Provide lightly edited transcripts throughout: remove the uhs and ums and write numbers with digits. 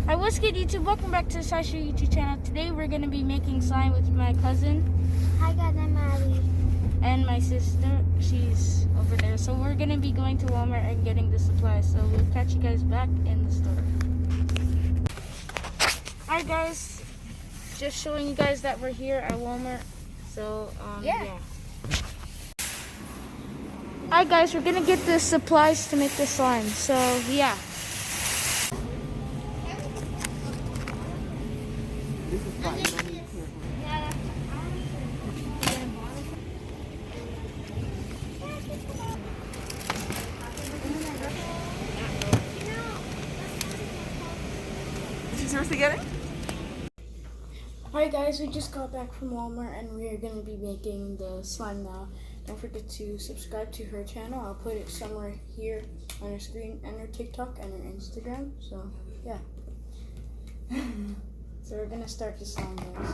Hi, what's good, YouTube? Welcome back to the Sasha YouTube channel. Today we're going to be making slime with my cousin. Hi guys, I'm Maddie. And my sister. She's over there. So we're going to be going to Walmart and getting the supplies. So we'll catch you guys back in the store. Alright guys, just showing you guys that we're here at Walmart. So, yeah. Alright guys, we're going to get the supplies to make the slime. So, yeah. Supposed to get it? Alright guys, we just got back from Walmart and we are going to be making the slime now. Don't forget to subscribe to her channel. I'll put it somewhere here on your screen, and her TikTok and her Instagram. So yeah. So we're going to start the slime, guys.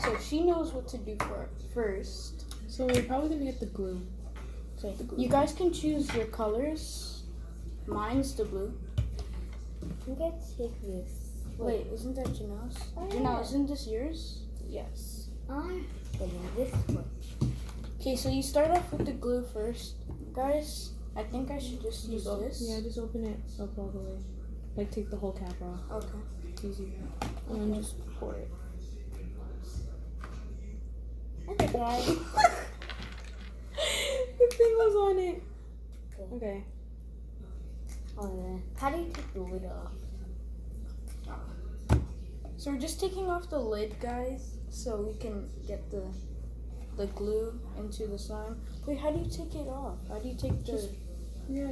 So she knows what to do for it first. So we're probably going to get the glue. Okay. You guys can choose your colors. Mine's the blue. I'm going to take this. Wait, isn't that Janelle's? Oh, Janelle, yeah. isn't this yours? Yes. I'm getting this one. Okay, so you start off with the glue first. Guys, I think I should just use this. Yeah, just open it up all the way. Like, take the whole cap off. Okay. It's easier. And then just pour it. Okay, guys. The thing was on it. Okay. Oh, yeah. How do you take the lid off? So we're just taking off the lid, guys, so we can get the glue into the slime. Wait, how do you take it off? How do you take the... Just peel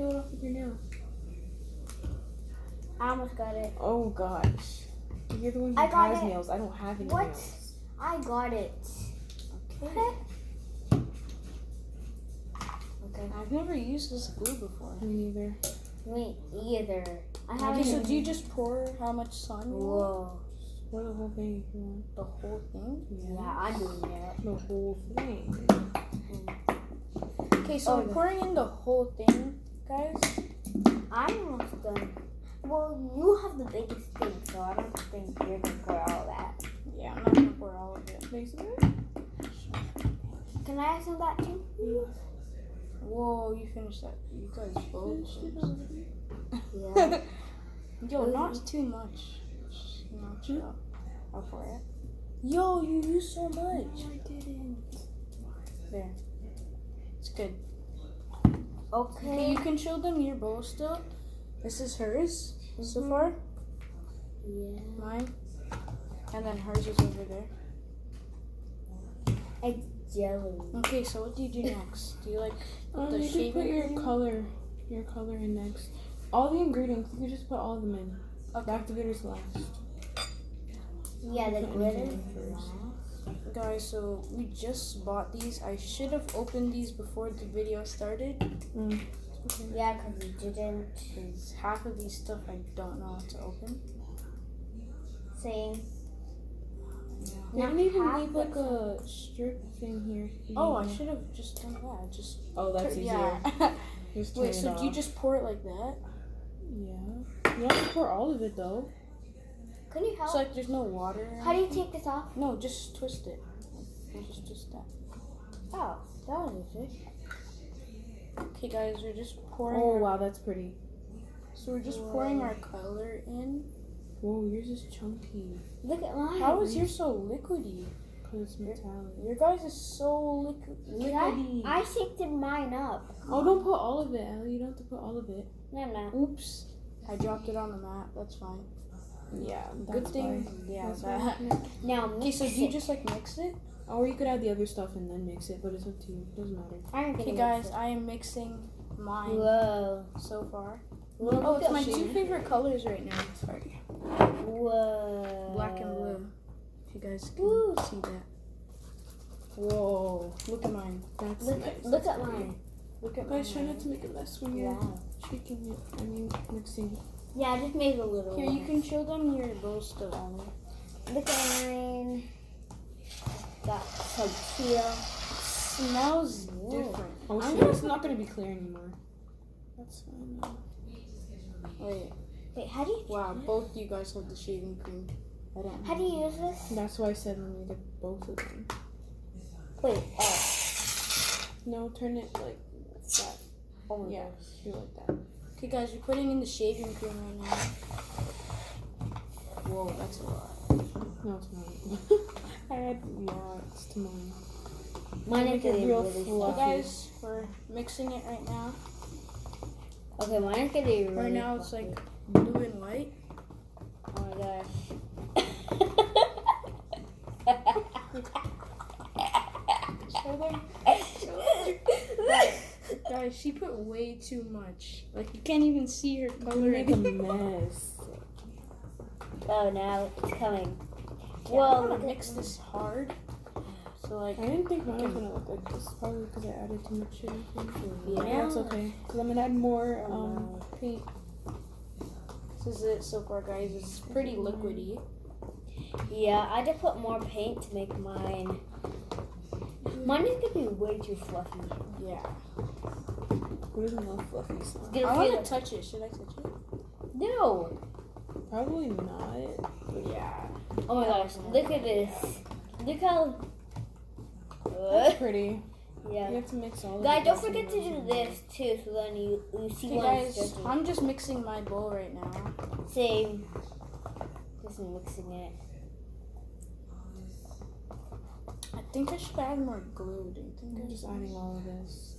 it off with your nail. I almost got it. Oh, gosh. You're the one who has nails. I don't have any nails. I got it. Okay. Okay. I've never used this glue before. Me neither. Me either. Okay, so do you just pour how much slime you want? Whoa. Pour the whole thing if you want. The whole thing? Yeah, I'm doing it. The whole thing. Okay, so we're pouring in the whole thing, guys. I'm almost done. Well, you have the biggest thing, so I don't think you're going to pour all that. Yeah, I'm not going to pour all of it. Can I have some of that too? Yeah. Whoa, you finished that. You guys both. Yeah. Yo, not too much. Chill. I'll pour it. Yo, you used so much. No, I didn't. There. It's good. Okay. You can show them your bowl still. This is hers so far. Yeah. Mine. And then hers is over there. It's jelly. Okay, so what do you do next? Do you like the You shape? can put your color in next. All the ingredients, you can just put all of them in. Okay. The activators last. Yeah, the glitter first. Guys, so we just bought these. I should have opened these before the video started. Okay. Yeah, because you didn't. Because half of these stuff I don't know how to open. Same. You can even leave like a strip thing here. Oh, I should have just done that. Just that's easier. yeah. Just Wait, turn so it do you off. just pour it like that? Yeah. You don't have to pour all of it though. Can you help? So like there's no water? How do you take this off? No, just twist it. Just twist that. Oh, that was easy. Okay guys, we're just pouring. Oh wow, that's pretty. So we're just pouring our color in. Whoa, yours is chunky. Look at mine. How is yours so liquidy? Cause it's metallic. Your guys is so liquidy. I shaped mine up. Oh, don't put all of it, Ellie. You don't have to put all of it. No. Oops, I dropped it on the mat. That's fine. Yeah, Good thing. Yeah, That's that. Now Okay, so do you just like mix it? Or you could add the other stuff and then mix it, but it's up to you. Doesn't matter. Okay, guys, I am mixing mine Whoa. so far. Look Oh, it's at my shade. 2 favorite colors right now. Sorry. Whoa. Black and blue. If you guys can Woo. see that. Whoa, look at mine. That's Look at mine. Look at mine. Guys, try not to make a mess when you're Wow. shaking it. I mean, mixing it. Yeah, I just made a little. Here, you can show them your bowl still, Ellie. Look at mine. Got some teal. Smells different. Oh, shit, it's not gonna be clear anymore. That's fine. Wait. Wait, how do you? Wow, both you guys have the shaving cream. I don't. How do you use this? That's why I said let me get both of them. Wait. No, turn it like that. Oh my Yeah, gosh. do it like that. Okay, guys, we're putting in the shaving cream right now. Whoa, that's a lot. No, it's not. I had lots to mine. Mine is Make it getting real really fluffy. Okay, guys, we're mixing it right now. Okay, mine is getting really Right now it's fluffy. like blue and white. Oh my gosh. Guys, she put way too much. Like, you can't even see her You color. make a mess. Oh, now it's coming. Yeah, Well, I'm look gonna at mix this hard. So, like, I didn't think mine was gonna look like this. Probably because I added too much sugar. Yeah. That's okay. Because I'm gonna add more paint. this is it so far, guys. It's pretty liquidy. Yeah, I just put more paint to make mine. Mine is gonna be way too fluffy. Yeah. What is more fluffy stuff? It's gonna I feel want to touch it. Should I touch it? No. Probably not. Yeah. Oh my gosh, look at this. Look how. That's pretty. Yeah. You have to mix all of Guys, it don't up forget to and do then- this too, so then you see Okay, what guys, it's just I'm just mixing my bowl right now. same. Just mixing it. I think I should add more glue. Do you think? I'm just adding all of this.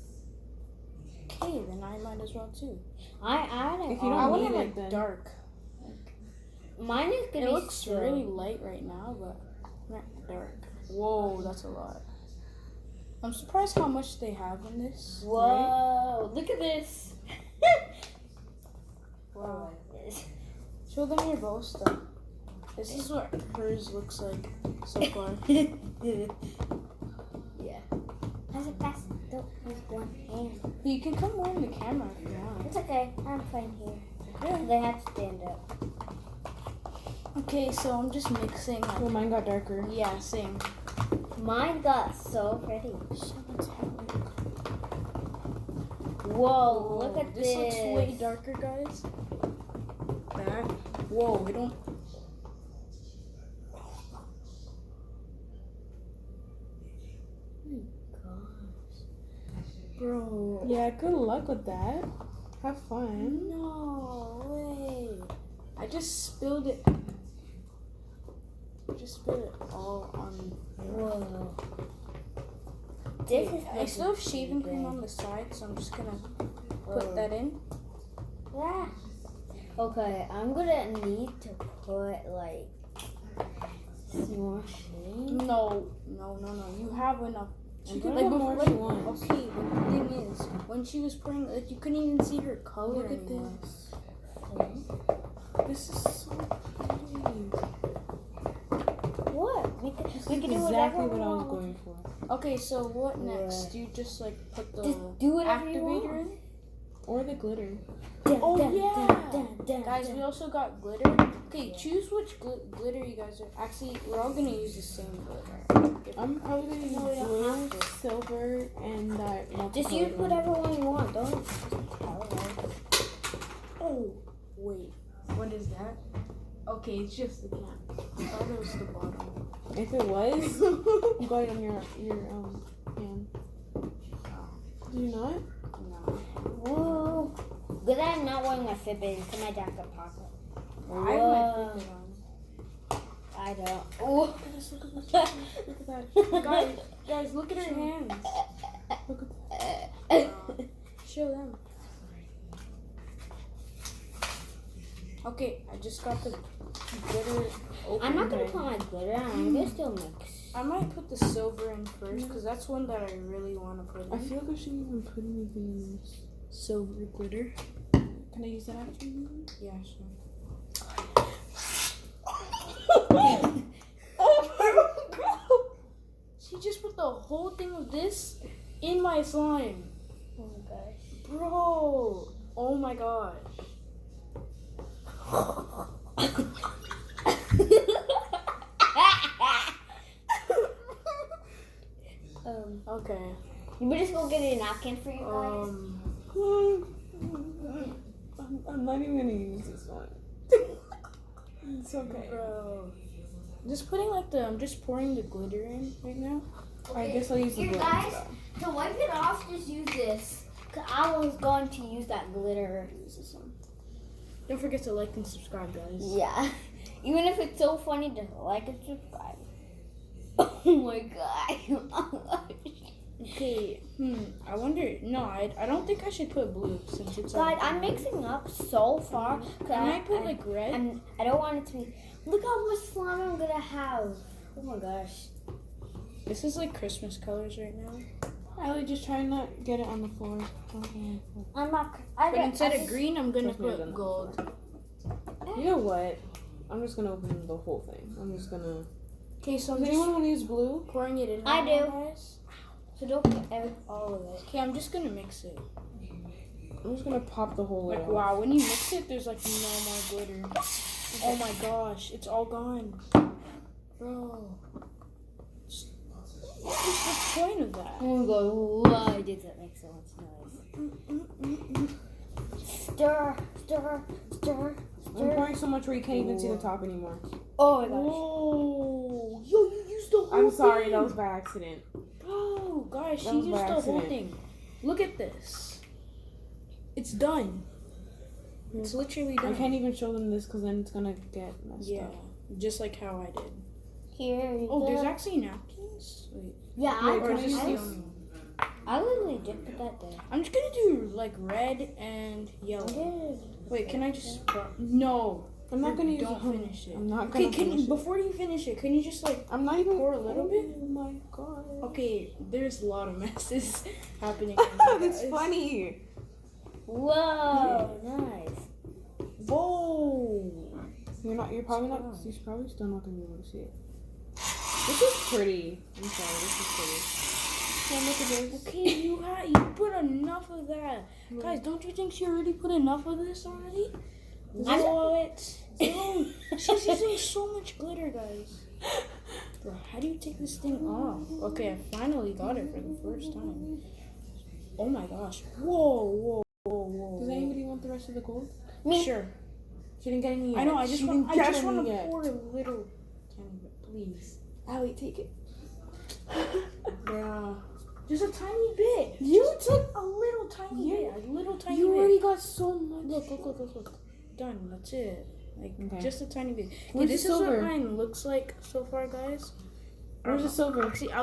Okay, then I might as well too. I added. If you I don't want need it it, like then- dark. Mine is gonna It be looks so- really light right now, but not dark. Whoa, that's a lot. I'm surprised how much they have in this. Whoa! Look at this. Wow. Show them your bowl stuff. This is what hers looks like so far. Yeah. Pass it, pass it. Don't use one hand. You can come more in the camera if you want. It's okay. I'm fine here. Yeah. They have to stand up. Okay, so I'm just mixing. Well, mine got darker. Yeah, same. Mine got so pretty. Someone's having Whoa! Look at this. this. Looks way darker, guys. That. Whoa, we don't. Bro. Yeah, good luck with that. Have fun. No way. I just spilled it. I just spilled it all on. Whoa. This is. I still have shaving cream on the side, so I'm just gonna put that in. Yeah. Okay, I'm gonna need to put like some more shade. No. You have enough. She can put more if she wants. Okay, but the thing is, when she was putting, like, you couldn't even see her color Look at anymore. this. This is so pretty. What? We This can is do exactly whatever what we I was want. going for. Okay, so what Yeah. next? You just like put the Just do whatever you activator want. in? Or the glitter. Oh yeah, Dun, guys, we also got glitter. Okay, choose which glitter you guys are. Actually, we're all gonna use the same glitter. I'm probably gonna use No, we don't blue, have to. silver, and that Just use multicolored one. whatever one you want. Don't just tell us. Oh, wait, what is that? Okay, it's just the cap. I thought it was the bottom. If it was, you got it on your hand. Did you not? No. Whoa. Good that I'm not wearing my Fitbit into my jacket pocket. I have my Whoa. Fitbit on. I don't. Ooh. Guys, look at that. Look at that. Guys, look at her hands. Look at that. Show them. Okay, I just got the glitter open. I'm not gonna put my glitter on. I'm gonna still mix. I might put the silver in first because that's one that I really want to put in. I feel like I shouldn't even put anything in this. Silver glitter. Can I use that after you? Yeah, sure. She just put the whole thing of this in my slime. Oh my gosh. Bro. Oh my gosh. Okay. We just go get a napkin for you guys. I'm not even gonna use this one. It's okay. Bro. Just putting like I'm just pouring the glitter in right now. I guess I'll use the Here, glitter guys, stuff. to wipe it off, just use this. 'Cause I was going to use that glitter. Don't forget to like and subscribe, guys. Yeah. Even if it's so funny, just like and subscribe. Oh my god. Okay. I wonder. No, I don't think I should put blue since it's. God, I'm mixing up so far. Can I put like red? And I don't want it to be. Look how much slime I'm gonna have. Oh my gosh. This is like Christmas colors right now. Allie, just try not get it on the floor. Okay. I'm not. But instead of green, I'm gonna Trust me, I put don't know. gold. You know what? I'm just gonna open the whole thing. I'm just gonna. Okay, so I'm Does just anyone want to use blue? pouring it in. I right now, do. guys. So don't put all of it. Okay, I'm just gonna mix it. I'm just gonna pop the whole lid Like off. wow, when you mix it, there's like no more glitter. Oh my gosh, it's all gone, bro. What's the point of that? Oh my god, why did that make so much noise? Stir, stir, stir, I'm stir. pouring so much where you can't even see the top anymore. Oh my gosh. Whoa, yo, you used the whole I'm sorry, thing. that was by accident. Bro, guys, she That was used by the whole accident. thing. Look at this. It's done. It's literally I done. can't even show them this because then it's gonna get messed Yeah, up. just like how I did. Here you Oh, go. there's actually napkins. Wait, Yeah, Wait, or can is I this the see? only one? I literally just put that there. I'm just gonna do like red and yellow. Wait, can I just? No, I'm not gonna use Don't it. finish it. I'm not Okay, gonna finish it. before you finish it, can you just like I'm not even pour a little bit? Oh my god. Okay, there's a lot of messes happening. That's funny. Whoa, nice. Whoa. You're probably not. You're probably still not gonna be able to see it. This is pretty. I'm sorry. This is pretty. Can I look at this? Okay, you put enough of that, guys. Don't you think she already put enough of this already? What? No, she's using so much glitter, guys. Bro, how do you take this thing off? Okay, I finally got it for the first time. Oh my gosh! Whoa. Does anybody want the rest of the gold? Me. Sure. She didn't get any yet. I know. I just want get to any yet. pour a little tiny bit, please. Allie, take it. Bruh. Just a tiny bit. You took a little tiny bit. A little tiny You bit. already got so much. Look. Done. That's it. Like Okay. just a tiny bit. Okay, Where's this the is what silver? mine looks like so far, guys. Where's the silver? Actually, I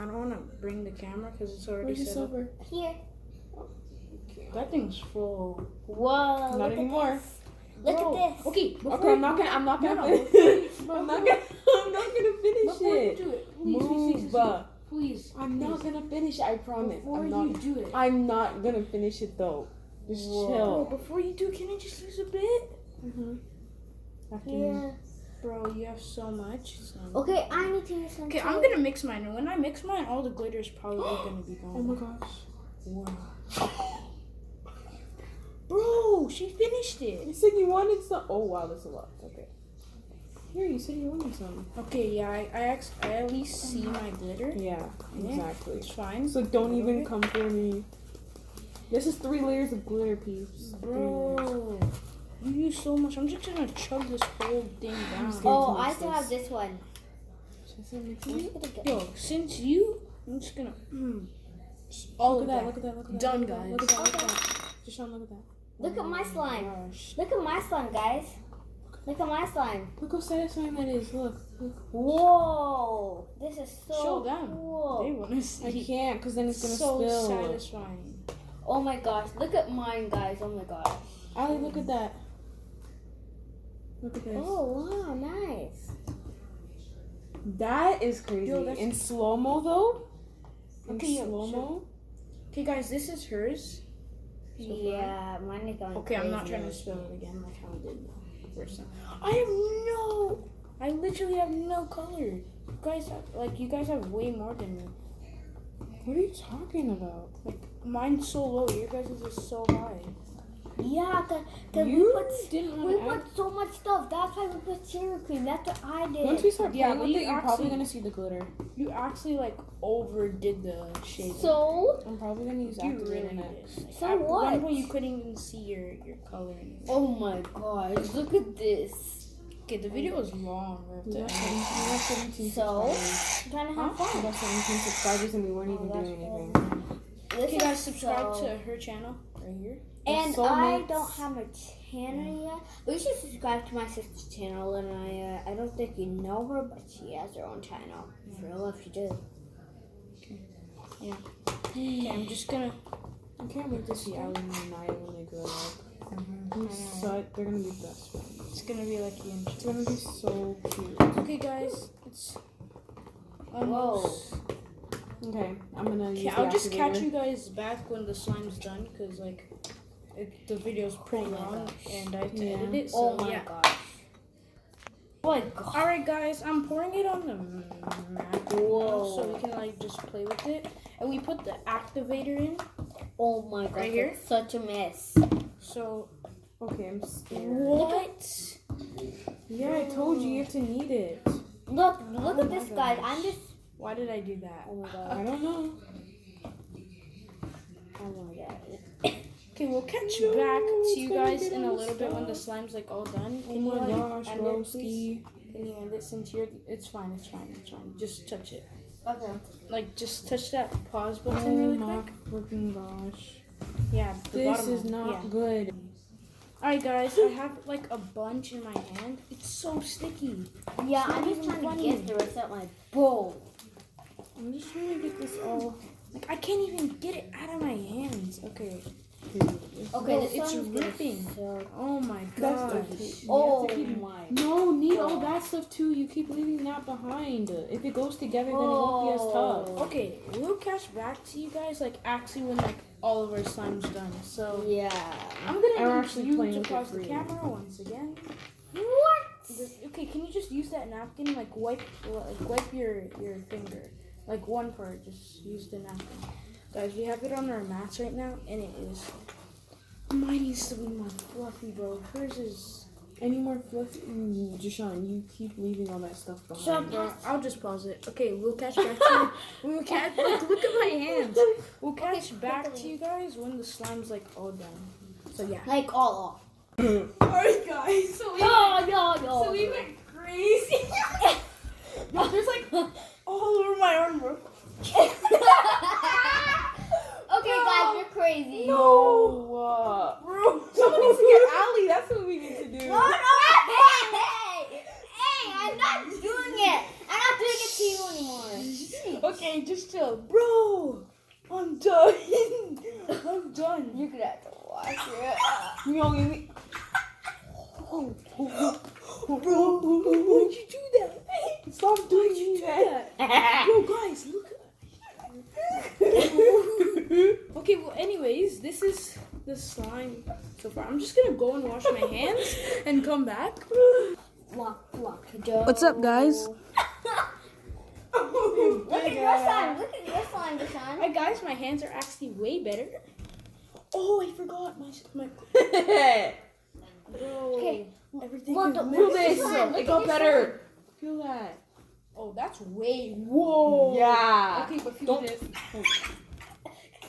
don't want to bring the camera because it's already Where's the set up. silver? Here. That thing's full. Whoa. Not anymore. Look Bro, at this. Okay. Okay, I'm not gonna No, finish. I'm not gonna finish Before you it. do it, Move. please. I'm not gonna finish it. I promise. Before I'm you not. do it. I'm not gonna finish it though. Just Bro, chill. before you do, can I just use a bit? Here. Bro, you have so much. Okay, I need to use some. Okay, I'm gonna mix mine, and when I mix mine, all the glitter is probably gonna be gone. Oh my gosh. Wow. Bro, she finished it. You said you wanted some. Oh wow, that's a lot. Okay. Here, you said you wanted some. Okay, yeah, I at least see my glitter. Yeah, Yeah, exactly. it's fine. So don't Little even bit. come for me. This is 3 layers of glitter, peeps. 3 layers. Bro, you use so much. I'm just gonna chug this whole thing down. scared. Oh, to I mix still this. have this one. Should I mix I'm it? just gonna get. Yo, since you, I'm just gonna. All Look of at that, that. look at that, look at that. Done, look at that, guys. Look at that, look at that. Just Sean, look at that. Look at my slime. Gosh. Look at my slime, guys. Look at my slime. Look how satisfying that is. Look. Whoa, this is so Show them. They cool. wanna I see. can't, because then it's going to So spill. satisfying. Oh my gosh, look at mine, guys. Oh my gosh. Allie, look at that. Look at this. Oh wow, nice. That is crazy. Yo, that's- In slow-mo, though? In Okay, yo, slow-mo? Okay, guys, this is hers. Yeah, mine is going Okay, I'm not crazy. trying to spill it again like how I did the first time. I literally have no color. You guys have way more than me. What are you talking about? Like, mine's so low, your guys' is so high. Yeah, cause we You put didn't we want to put so much stuff. That's why we put cherry cream. That's what I did. Once we start Yeah, playing but with you it, you're probably actually- going to see the glitter. You actually, like, overdid the shade. So I'm probably going to use you activator really next. did. Like, So at what? one point, you couldn't even see your color anymore. oh my gosh, look at this. Okay, the video is long. We got 17 So, subscribers. trying to have We fun. got 17 subscribers and we weren't even that's doing anything. This Okay, is guys, subscribe so- to her channel right here. And I Soulmates. don't have a channel yet. But you should subscribe to my sister's channel. And I don't think you know her, but she has her own channel. For real, if you do. Okay, I'm just gonna. I can't wait to see Ali and Naya when they grow up. They're gonna be best friends. It's gonna be like the intro. It's gonna be so cute. Okay, guys, it's almost. Okay, I'm gonna use Okay, the I'll just catch activator. you guys back when the slime's done, cause like the video's pretty Oh my long gosh. and I have to Yeah. edit it. So Oh my yeah. gosh. Oh my god. All right, guys, I'm pouring it on the mat so we can like just play with it, and we put the activator in. Oh my god. Right here? That's such a mess. So Okay, I'm scared. what? Yeah, I told you have to knead it. Look Oh at my this, guys. gosh. I'm just. Why did I do that? Oh my I god. don't know. Oh my god. Okay, we'll catch No, back to it's you gonna guys get in a all little bit when the stuck. slime's like all done. Oh Can you my like gosh, end it, please? Roasty. Can you end it since you're? It's fine. It's fine. It's fine. Just touch it. Okay. Like just touch that pause Oh button really my quick. freaking gosh. Yeah, the This bottom is one. not Yeah. good. Alright, guys. I have like a bunch in my hand. It's so sticky. Yeah, It's not I'm just even trying funny. to get the rest of my bowl. I'm just trying to get this all. Like I can't even get it out of my hands. Okay. Okay, Bro, this it's one's ripping. So... Oh my That's gosh. okay. Oh You have to keep- my. No, need all that stuff too. You keep leaving that behind. If it goes together, then it won't be as tough. Okay, we'll catch back to you guys like actually when like all of our slime's done. So Yeah. I'm gonna I'm need actually you playing to with it pause the for you. camera once again. What? Okay, can you just use that napkin? Like wipe your finger. Like one part, just use the napkin. Guys, we have it on our mats right now, and it is. Mine needs to be more fluffy, bro. Hers is. Any more fluff? Jashawn, you keep leaving all that stuff behind. Shut up. Bro, I'll just pause it. Okay, we'll catch back to you. We'll catch. Look at my hands. We'll catch back to you guys when the slime's like all done. So yeah. Like all Alright, guys. So we. Yo. So we went crazy. Yo, there's like all over my arm, bro. Okay, guys, you're crazy. No, Bro. someone needs to get Ali. That's what we need to do. No, hey, I'm not doing it. I'm not doing it to you anymore. Okay, just chill, bro. I'm done. I'm done. You're gonna have to watch it. You only. Bro, why'd you do that? Stop doing that. Yo, guys, look. Okay, well, anyways, this is the slime so far. I'm just gonna go and wash my hands and come back. What's up, guys? Look at your slime. Look at your slime, Deshaun. Hi, guys. My hands are actually way better. Oh, I forgot my bro. Okay. Everything Look, is feel messy. this. Look It at got this better. Feel that. Oh, that's way. Whoa. Yeah. Okay, but feel Don't- this,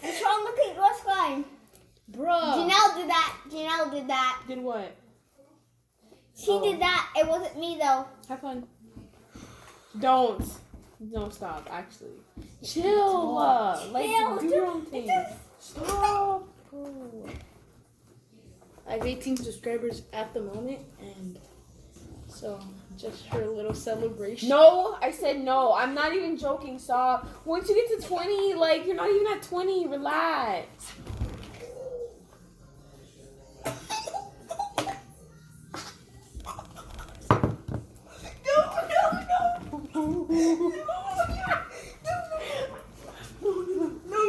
Deshaun, look at your slime. bruh. Janelle did that. Did what? She did that. It wasn't me, though. Have fun. Don't. No, stop. Actually, chill. Like Chill. do your own thing. Stop. Bro. I have 18 subscribers at the moment, and so just for a little celebration. No, I said no. I'm not even joking. Stop. Once you get to 20, like you're not even at 20. Relax.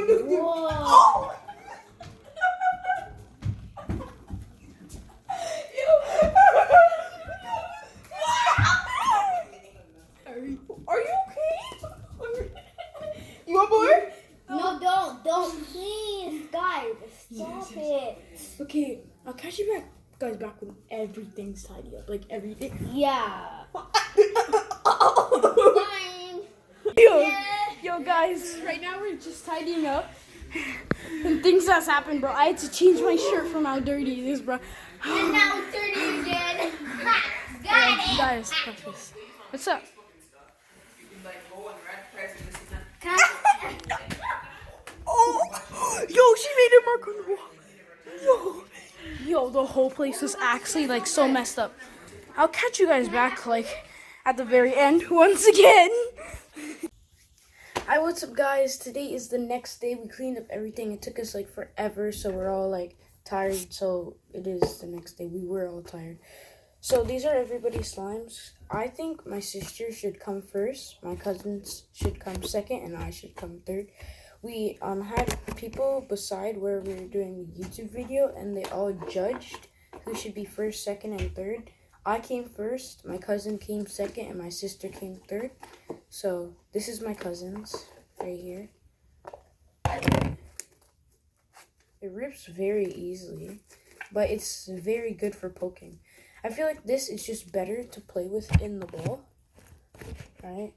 Whoa. Are you okay? You want more? No, don't. Please, guys. Stop it. Okay, I'll catch you guys back when everything's tidy up, like everything. Yeah. Fine. Yo, guys, right now we're just tidying up. And things that's happened, bro. I had to change my shirt from how dirty it is, bro. And now it's dirty again. Ha! Guys, practice. What's up? Oh, yo, she made a mark on the wall. Yo, the whole place was actually like so messed up. I'll catch you guys back like at the very end once again. Hi, what's up, guys? Today is the next day. We cleaned up everything. It took us like forever, so we're all like tired. So it is the next day. We were all tired. So these are everybody's slimes. I think my sister should come first, my cousins should come second, and I should come third. We had people beside where we were doing the YouTube video, and they all judged who should be first, second, and third. I came first, my cousin came second, and my sister came third. So this is my cousins right here. It rips very easily, but it's very good for poking. I feel like this is just better to play with in the bowl, right?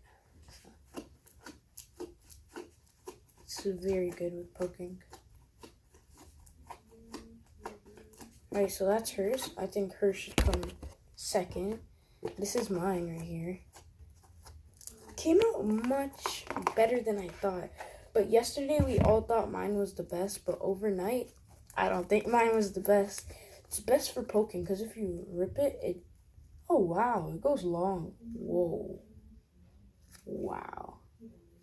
It's very good with poking. Alright, so that's hers. I think hers should come second. This is mine right here. Came out much better than I thought. But yesterday we all thought mine was the best, but overnight, I don't think mine was the best. It's best for poking, because if you rip it, oh wow, it goes long. Whoa. Wow.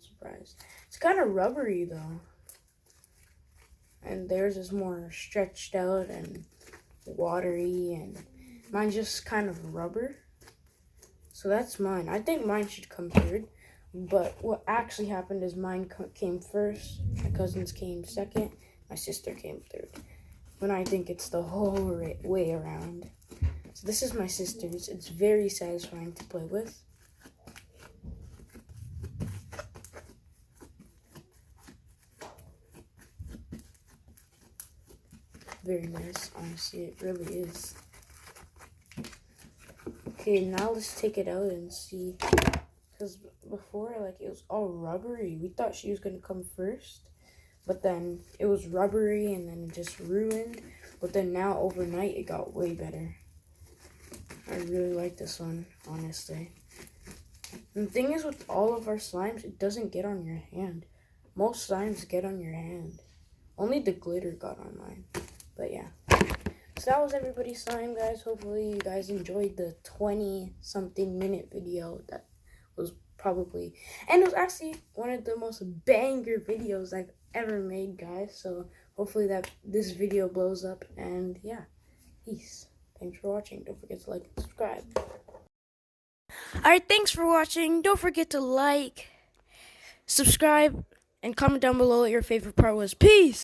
Surprise. It's kind of rubbery though. And theirs is more stretched out and watery, and mine's just kind of rubber. So that's mine. I think mine should come third. But what actually happened is mine came first, my cousins came second, my sister came third. When I think it's the whole way around. So this is my sister's. It's very satisfying to play with. Very nice, honestly, it really is. Okay, now let's take it out and see. Because before, like, it was all rubbery. We thought she was going to come first. But then it was rubbery and then it just ruined. But then now overnight it got way better. I really like this one, honestly. And the thing is with all of our slimes, it doesn't get on your hand. Most slimes get on your hand. Only the glitter got on mine. But yeah. So that was everybody's slime, guys. Hopefully you guys enjoyed the 20-something minute video that was probably, and it was actually one of the most banger videos I've ever made, guys. So hopefully that this video blows up, and yeah, peace. Thanks for watching. Don't forget to like and subscribe. Alright, thanks for watching. Don't forget to like, subscribe, and comment down below what your favorite part was. Peace.